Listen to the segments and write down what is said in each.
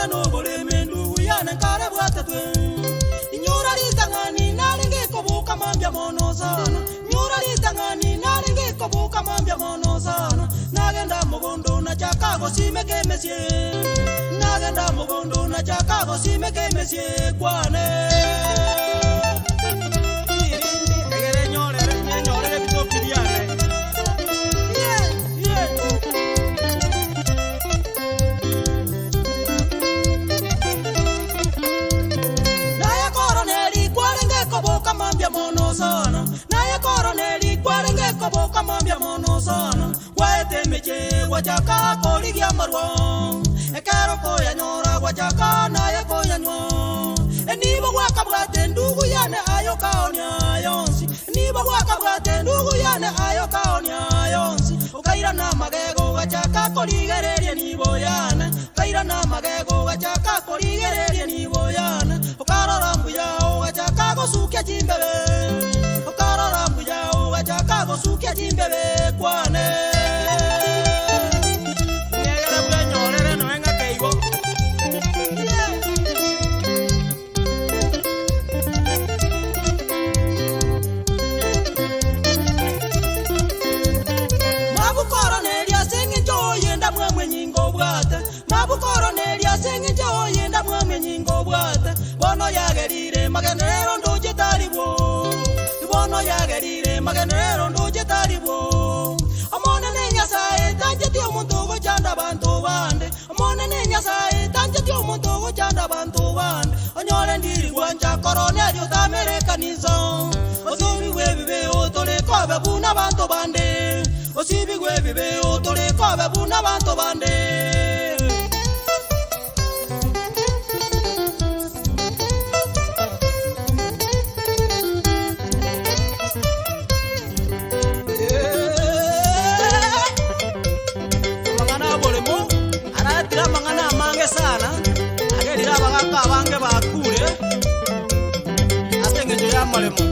Nyore no bole mendu yana kare bwatatwe. Nyora litangani nalinge kobuka mambya mono sana. Nyora litangani nalinge kobuka mambya mono sana. Nagenda mugondo na chakago simeke mesie. Nagenda mugondo na chakago simeke mesie kwane. Egere nyore bitoki byane. Naye koroneli kwarenge koboka mambya mono sana. Waete meche wachaka koligia marwa. Ekero koya nyora wachaka naye koya nywa. Enibo wakabwate ndugu yane ayo kaonya yonsi. Enibo wakabwate ndugu yane ayo kaonya yonsi. Ukaira na magego wachaka koligereria nibo yane. Ukaira na magego wachaka koligereria nibo yane. Ukarora mbuyao wachaka gosukia jimbele. Ukarora mbuyao wachaka gosukia jimbele kwane. Nyegere bwe nyorere noenga keigo. Mabukoronelia sengi joyenda mwemwe nyingo bwate. Mabukoronelia sengi joyenda mwemwe nyingo bwate. Bono yagerire magenero ndoje talibo. Bono yagerire magenero ndoje talibo. Amone ne nyasaye tanje tio muntogo chanda bantu bande. Amone ne nyasaye tanje tio muntogo chanda bantu bande. Onyole ndiri gwanja koronelio tamere kanisa. Osibi webibe otole kobe buna bantu bande. Osibi webibe otole kobe buna bantu bande. Sana agerira abagaka abange bakure asenge ya malemo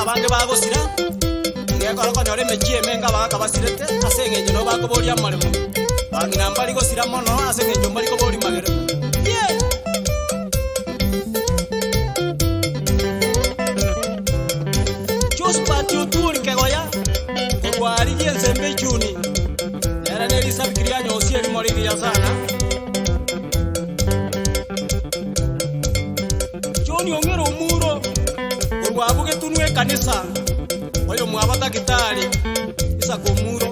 abange bagosira ngekora konyore mechie menga bakabasirete asenge nyo bakoboria maremo bangina mbali gosira mono asenge nyo mbali kobori magere just patio tour kegoya kwari yensembe chuni era neri sabkiria nyo osieri morigi ya sana choni ongero muro wabuge tunwe kanisa oyo mwabata gitari isa komuro